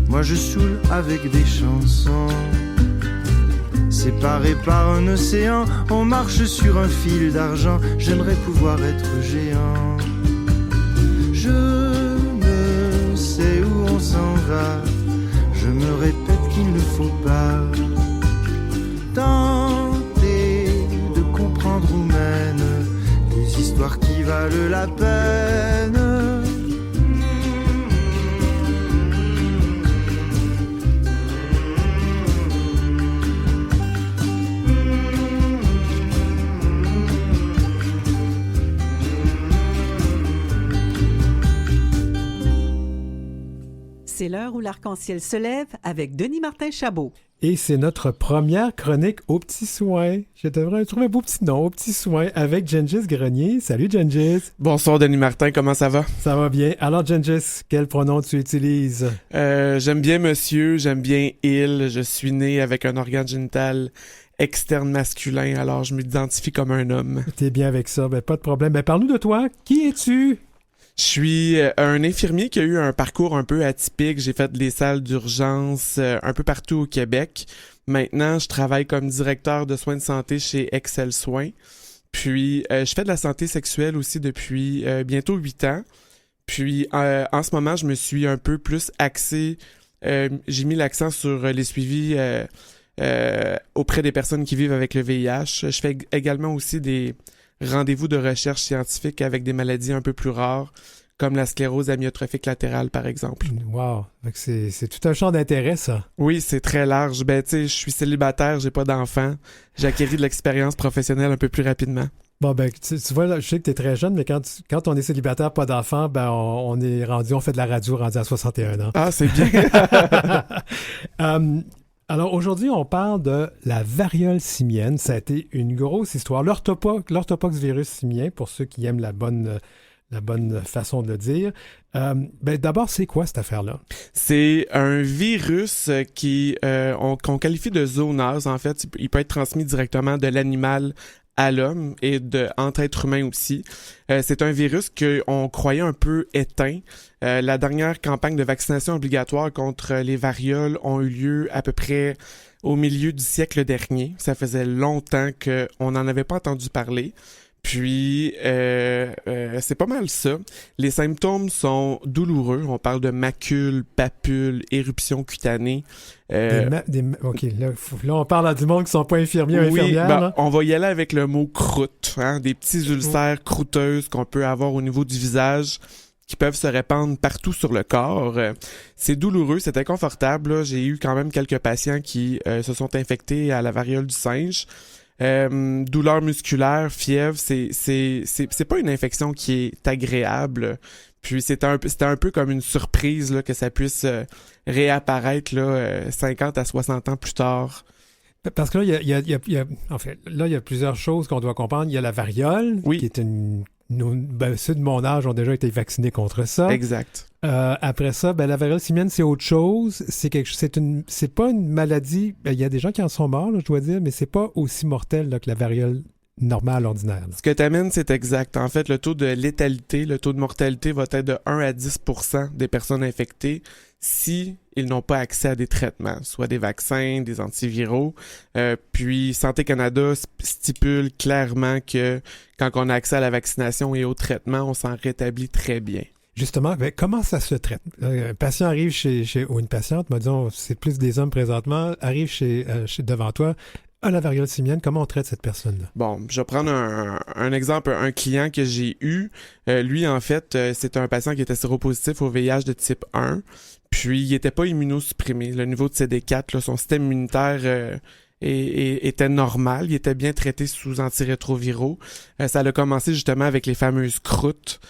moi je saoule avec des chansons. Séparés par un océan, on marche sur un fil d'argent. J'aimerais pouvoir être géant. Je ne sais où on s'en va, je me répète qu'il ne faut pas tenter de comprendre où mènent les histoires qui valent la peine. C'est l'heure où l'arc-en-ciel se lève avec Denis Martin Chabot. Et c'est notre première chronique aux petits soins. Je devrais trouver un beau petit nom, aux petits soins, avec Gengis Grenier. Salut Gengis. Bonsoir Denis Martin, comment ça va? Ça va bien. Alors Gengis, quel pronom tu utilises? J'aime bien monsieur, j'aime bien il. Je suis né avec un organe génital externe masculin, alors je m'identifie comme un homme. T'es bien avec ça, ben pas de problème. Ben parle-nous de toi. Qui es-tu? Je suis un infirmier qui a eu un parcours un peu atypique. J'ai fait des salles d'urgence un peu partout au Québec. Maintenant, je travaille comme directeur de soins de santé chez Excel Soins. Puis, je fais de la santé sexuelle aussi depuis bientôt 8 ans. Puis, en ce moment, je me suis un peu plus axé. J'ai mis l'accent sur les suivis auprès des personnes qui vivent avec le VIH. Je fais également aussi des rendez-vous de recherche scientifique avec des maladies un peu plus rares, comme la sclérose amyotrophique latérale, par exemple. Wow! C'est tout un champ d'intérêt, ça. Oui, c'est très large. Ben, tu sais, je suis célibataire, j'ai pas d'enfant. J'ai acquis de l'expérience professionnelle un peu plus rapidement. Bon, ben, tu vois, là, je sais que tu es très jeune, mais quand on est célibataire, pas d'enfant, ben, on fait de la radio rendu à 61 ans. Ah, c'est bien! Alors, aujourd'hui, on parle de la variole simienne. Ça a été une grosse histoire. L'orthopox virus simien, pour ceux qui aiment la bonne façon de le dire. Ben, d'abord, c'est quoi cette affaire-là? C'est un virus qu'on qualifie de zoonose. En fait, il peut être transmis directement de l'animal à l'homme et entre êtres humains aussi. C'est un virus qu'on croyait un peu éteint. La dernière campagne de vaccination obligatoire contre les varioles ont eu lieu à peu près au milieu du siècle dernier. Ça faisait longtemps qu'on n'en avait pas entendu parler. Puis, c'est pas mal ça. Les symptômes sont douloureux. On parle de macules, papules, éruptions cutanées. OK, là, on parle à du monde qui sont pas infirmiers ou infirmières. Ben, on va y aller avec le mot croûte. Hein? Des petits ulcères croûteuses qu'on peut avoir au niveau du visage qui peuvent se répandre partout sur le corps. C'est douloureux, c'est inconfortable. Là. J'ai eu quand même quelques patients qui se sont infectés à la variole du singe. Douleur musculaire, fièvre, c'est pas une infection qui est agréable. Puis c'était un peu comme une surprise là, que ça puisse réapparaître là, 50 à 60 ans plus tard. Parce que là, il y a plusieurs choses qu'on doit comprendre. Il y a la variole, qui est ceux de mon âge ont déjà été vaccinés contre ça. Exact. Après ça, ben, la variole simienne, c'est autre chose. C'est pas une maladie. Ben, il y a des gens qui en sont morts, là, je dois dire, mais c'est pas aussi mortel là, que la variole normale, ordinaire. Là. Ce que tu amènes, c'est exact. En fait, le taux de létalité, le taux de mortalité va être de 1 à 10% des personnes infectées si ils n'ont pas accès à des traitements, soit des vaccins, des antiviraux. Puis Santé Canada stipule clairement que quand on a accès à la vaccination et au traitement, on s'en rétablit très bien. Justement, comment ça se traite? Un patient arrive ou une patiente, disons, c'est plus des hommes présentement, arrive devant toi, a la variole simienne, comment on traite cette personne-là? Bon, je vais prendre un exemple, un client que j'ai eu. Lui, en fait, c'est un patient qui était séropositif au VIH de type 1, puis il n'était pas immunosupprimé. Le niveau de CD4, là, son système immunitaire était normal, il était bien traité sous antirétroviraux. Ça a commencé justement avec les fameuses croûtes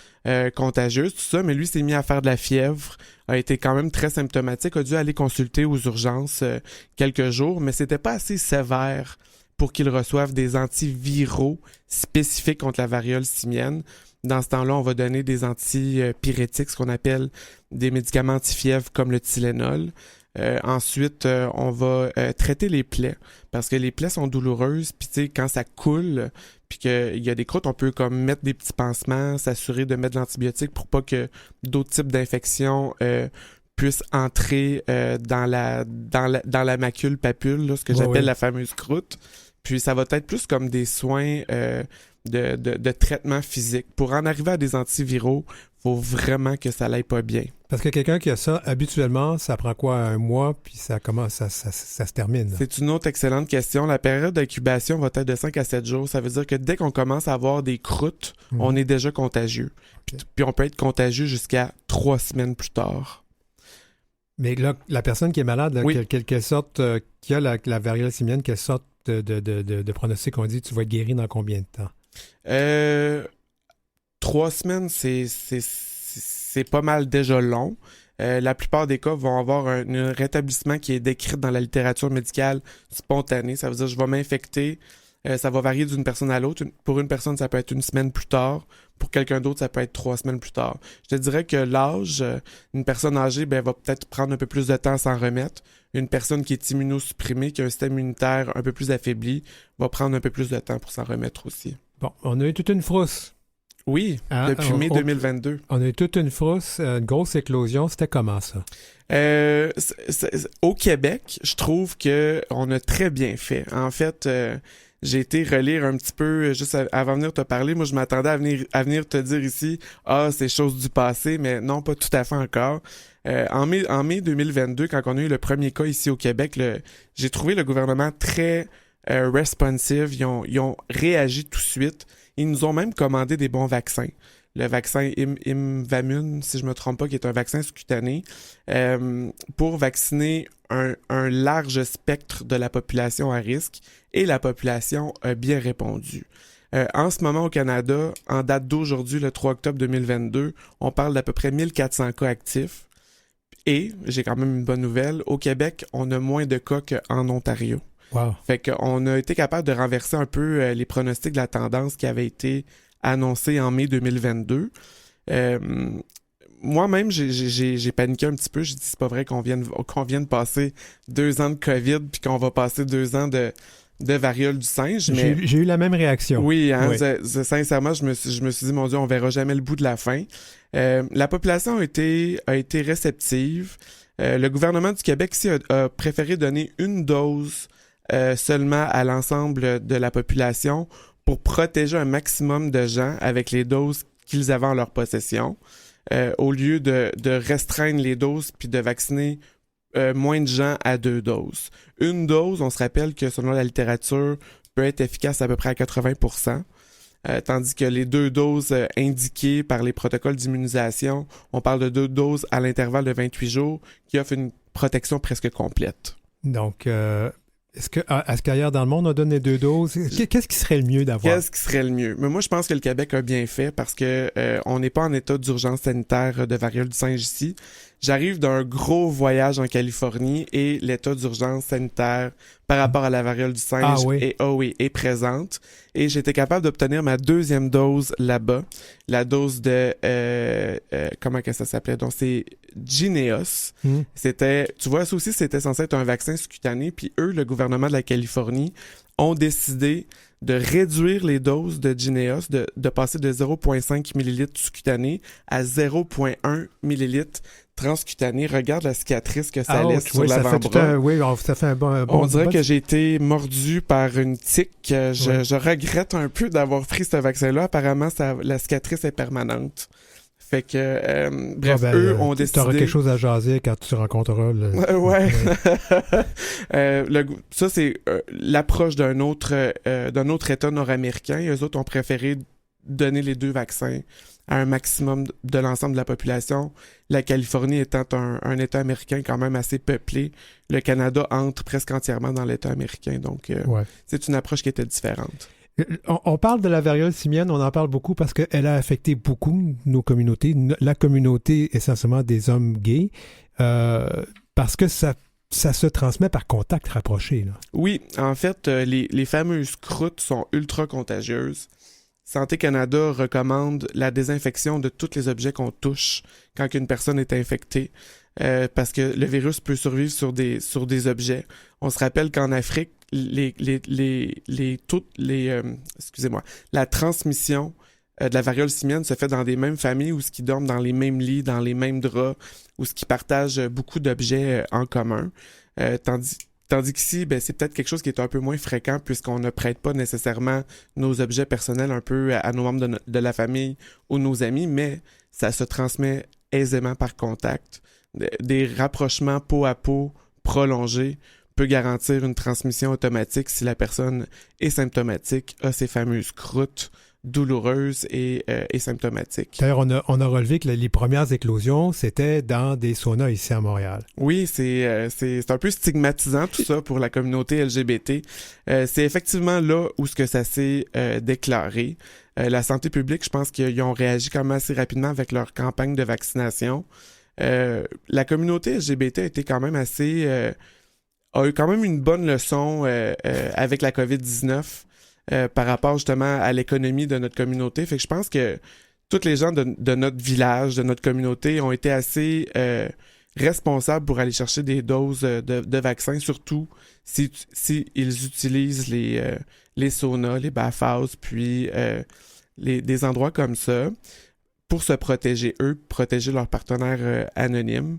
contagieuses, tout ça, mais lui s'est mis à faire de la fièvre, a été quand même très symptomatique, a dû aller consulter aux urgences quelques jours, mais c'était pas assez sévère pour qu'il reçoive des antiviraux spécifiques contre la variole simienne. Dans ce temps-là, on va donner des antipyrétiques, ce qu'on appelle des médicaments anti-fièvre comme le Tylenol. Ensuite, on va traiter les plaies parce que les plaies sont douloureuses. Puis tu sais, quand ça coule, puis qu'il y a des croûtes, on peut comme mettre des petits pansements, s'assurer de mettre de l'antibiotique pour pas que d'autres types d'infections puissent entrer dans la macule papule, là, ce que j'appelle la fameuse croûte. Puis ça va être plus comme des soins de traitement physique. Pour en arriver à des antiviraux, faut vraiment que ça l'aille pas bien. Parce que quelqu'un qui a ça, habituellement, ça prend quoi, un mois, puis ça se termine? Là. C'est une autre excellente question. La période d'incubation va être de 5 à 7 jours. Ça veut dire que dès qu'on commence à avoir des croûtes, on est déjà contagieux. Okay. Puis on peut être contagieux jusqu'à 3 semaines plus tard. Mais là, la personne qui est malade, là, quelle sorte, qui a la variole simienne, quelle sorte de pronostic on dit, tu vas être guéri dans combien de temps? 3 semaines, c'est pas mal déjà long. La plupart des cas vont avoir un rétablissement qui est décrit dans la littérature médicale spontané. Ça veut dire que je vais m'infecter. Ça va varier d'une personne à l'autre. Pour une personne, ça peut être 1 semaine plus tard. Pour quelqu'un d'autre, ça peut être 3 semaines plus tard. Je te dirais que l'âge, une personne âgée va peut-être prendre un peu plus de temps à s'en remettre. Une personne qui est immunosupprimée, qui a un système immunitaire un peu plus affaibli, va prendre un peu plus de temps pour s'en remettre aussi. Bon, on a eu toute une frousse. Oui, depuis mai 2022. On a eu toute une frousse, une grosse éclosion. C'était comment ça? Au Québec, je trouve qu'on a très bien fait. En fait, j'ai été relire un petit peu, juste avant de venir te parler. Moi, je m'attendais à venir te dire ici, c'est chose du passé, mais non, pas tout à fait encore. En mai 2022, quand on a eu le premier cas ici au Québec, j'ai trouvé le gouvernement très responsive. Ils ont réagi tout de suite. Ils nous ont même commandé des bons vaccins. Le vaccin Imvamune, si je me trompe pas, qui est un vaccin sous-cutané, pour vacciner un large spectre de la population à risque, et la population a bien répondu. En ce moment au Canada, en date d'aujourd'hui, le 3 octobre 2022, on parle d'à peu près 1400 cas actifs. Et, j'ai quand même une bonne nouvelle, au Québec, on a moins de cas qu'en Ontario. Wow. Fait qu'on a été capable de renverser un peu les pronostics de la tendance qui avait été annoncée en mai 2022. Moi-même, j'ai paniqué un petit peu. J'ai dit, c'est pas vrai qu'on vienne passer 2 ans de COVID puis qu'on va passer 2 ans de variole du singe. Mais j'ai eu la même réaction. Oui, hein, oui. Sincèrement, je me suis dit, mon Dieu, on verra jamais le bout de la fin. La population a été réceptive. Le gouvernement du Québec ici a préféré donner une dose seulement à l'ensemble de la population pour protéger un maximum de gens avec les doses qu'ils avaient en leur possession, au lieu de restreindre les doses puis de vacciner moins de gens à 2 doses. Une dose, on se rappelle que selon la littérature, peut être efficace à peu près à 80%, tandis que les 2 doses indiquées par les protocoles d'immunisation, on parle de 2 doses à l'intervalle de 28 jours qui offrent une protection presque complète. Donc, est-ce qu'ailleurs dans le monde, on donne les 2 doses? Qu'est-ce qui serait le mieux d'avoir? Qu'est-ce qui serait le mieux? Mais moi, je pense que le Québec a bien fait parce que on n'est pas en état d'urgence sanitaire de variole du singe ici. J'arrive d'un gros voyage en Californie et l'état d'urgence sanitaire par rapport à la variole du singe est présente. Et j'étais capable d'obtenir ma 2e dose là-bas. La dose de... comment que ça s'appelait? Donc, c'est Jynneos. C'était... Tu vois, ça aussi, c'était censé être un vaccin sous-cutané. Puis eux, le gouvernement de la Californie, ont décidé de réduire les doses de Jynneos, de passer de 0,5 ml sous-cutané à 0,1 ml transcutanée. Regarde la cicatrice que ça Ah, laisse sur l'avant-bras. Ça fait un bon... On dirait que j'ai été mordu par une tique. Je regrette un peu d'avoir pris ce vaccin-là. Apparemment, la cicatrice est permanente. Fait que, bref, eux ont décidé... Tu auras quelque chose à jaser quand tu rencontreras le... Ouais. Ça, c'est l'approche d'un autre État nord-américain. Et eux autres ont préféré donner les 2 vaccins à un maximum de l'ensemble de la population. La Californie étant un État américain quand même assez peuplé, le Canada entre presque entièrement dans l'État américain. Donc, c'est une approche qui était différente. On parle de la variole simienne, on en parle beaucoup parce qu'elle a affecté beaucoup nos communautés, la communauté essentiellement des hommes gays, parce que ça se transmet par contact rapproché. Là. Oui, en fait, les fameuses croûtes sont ultra contagieuses. Santé Canada recommande la désinfection de tous les objets qu'on touche quand une personne est infectée, parce que le virus peut survivre sur des objets. On se rappelle qu'en Afrique, la transmission de la variole simienne se fait dans des mêmes familles où ce qui dorment dans les mêmes lits, dans les mêmes draps, où ce qui partagent beaucoup d'objets en commun. Tandis qu'ici, c'est peut-être quelque chose qui est un peu moins fréquent puisqu'on ne prête pas nécessairement nos objets personnels un peu à nos membres de la famille ou nos amis, mais ça se transmet aisément par contact. Des rapprochements peau à peau prolongés peut garantir une transmission automatique si la personne est symptomatique, a ces fameuses croûtes douloureuses et symptomatiques. D'ailleurs, on a relevé que les premières éclosions, c'était dans des saunas ici à Montréal. Oui, c'est un peu stigmatisant tout ça pour la communauté LGBT. C'est effectivement là où ce que ça s'est déclaré. La santé publique, je pense qu'ils ont réagi quand même assez rapidement avec leur campagne de vaccination. La communauté LGBT a été quand même a eu quand même une bonne leçon avec la COVID-19 par rapport justement à l'économie de notre communauté. Fait que je pense que tous les gens de notre village, de notre communauté ont été assez responsables pour aller chercher des doses de vaccins, surtout si ils utilisent les saunas, les bathhouses, puis des endroits comme ça pour se protéger eux, protéger leurs partenaires anonymes.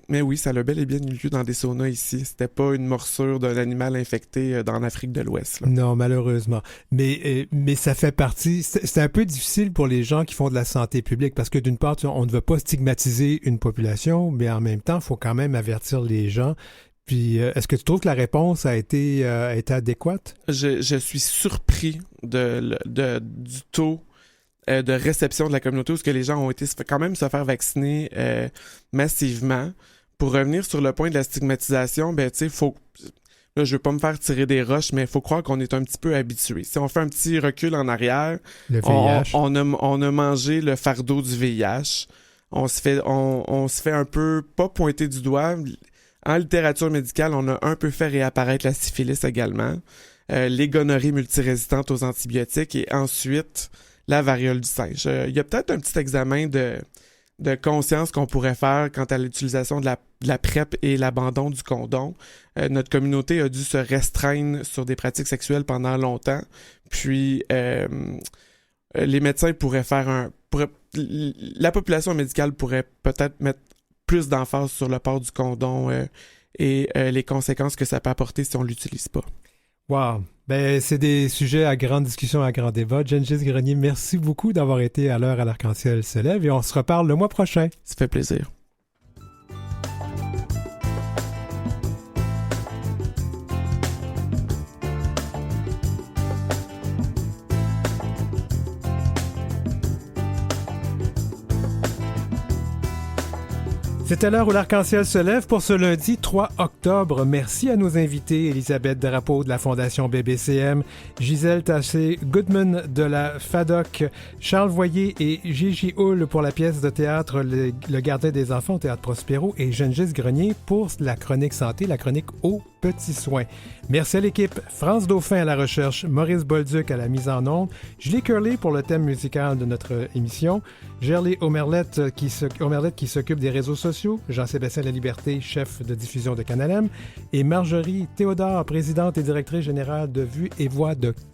Mais oui, ça a bel et bien eu lieu dans des saunas ici. C'était pas une morsure d'un animal infecté dans l'Afrique de l'Ouest. Là. Non, malheureusement. Mais ça fait partie... C'est un peu difficile pour les gens qui font de la santé publique parce que d'une part, on ne veut pas stigmatiser une population, mais en même temps, il faut quand même avertir les gens. Puis, est-ce que tu trouves que la réponse a été adéquate? Je suis surpris du taux de réception de la communauté où ce que les gens ont été quand même se faire vacciner massivement. Pour revenir sur le point de la stigmatisation, tu sais, faut... Là, je veux pas me faire tirer des roches, mais il faut croire qu'on est un petit peu habitué. Si on fait un petit recul en arrière, on a mangé le fardeau du VIH. On se fait un peu, pas pointer du doigt. En littérature médicale, on a un peu fait réapparaître la syphilis également, les gonorrhées multirésistantes aux antibiotiques et ensuite la variole du singe. Il y a peut-être un petit examen de conscience qu'on pourrait faire quant à l'utilisation de la PrEP et l'abandon du condom. Notre communauté a dû se restreindre sur des pratiques sexuelles pendant longtemps. Puis, les médecins pourraient la population médicale pourrait peut-être mettre plus d'emphase sur le port du condom et les conséquences que ça peut apporter si on ne l'utilise pas. Wow! Ben, c'est des sujets à grande discussion, à grand débat. Gengis Grenier, merci beaucoup d'avoir été à l'heure à l'Arc-en-Ciel se lève et on se reparle le mois prochain. Ça fait plaisir. C'était l'heure où l'Arc-en-Ciel se lève pour ce lundi 3 octobre. Merci à nos invités, Elisabeth Drapeau de la Fondation BBCM, Gisèle Tassé-Goodman de la FADOC, Charles Voyer et Gigi Hull pour la pièce de théâtre Le Gardien des enfants au Théâtre Prospero et Gengis Grenier pour la chronique santé, la chronique aux petits soins. Merci à l'équipe, France Dauphin à la recherche, Maurice Bolduc à la mise en onde, Julie Curley pour le thème musical de notre émission, Gerlé Omerlette qui s'occupe des réseaux sociaux, Jean-Sébastien Laliberté, chef de diffusion de Canal M, et Marjorie Théodore, présidente et directrice générale de Vue et Voix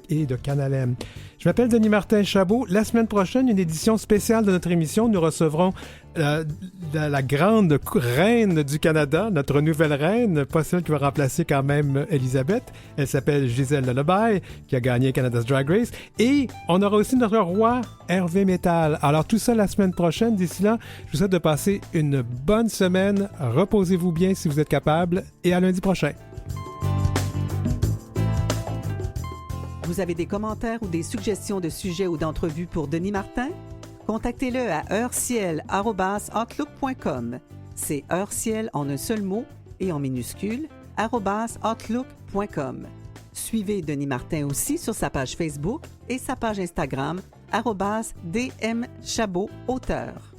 et de Canal M. Je m'appelle Denis Martin Chabot. La semaine prochaine, une édition spéciale de notre émission. Nous recevrons la grande reine du Canada, notre nouvelle reine, pas celle qui va remplacer quand même Elisabeth. Elle s'appelle Gisèle Lullaby, qui a gagné Canada's Drag Race. Et on aura aussi notre roi, Hervé Métal. Alors tout ça la semaine prochaine. D'ici là, je vous souhaite de passer une bonne semaine. Reposez-vous bien si vous êtes capable. Et à lundi prochain. Vous avez des commentaires ou des suggestions de sujets ou d'entrevues pour Denis Martin? Contactez-le à heureciel@outlook.com. C'est heureciel en un seul mot et en minuscule @outlook.com. Suivez Denis Martin aussi sur sa page Facebook et sa page Instagram @dmchabotauteur.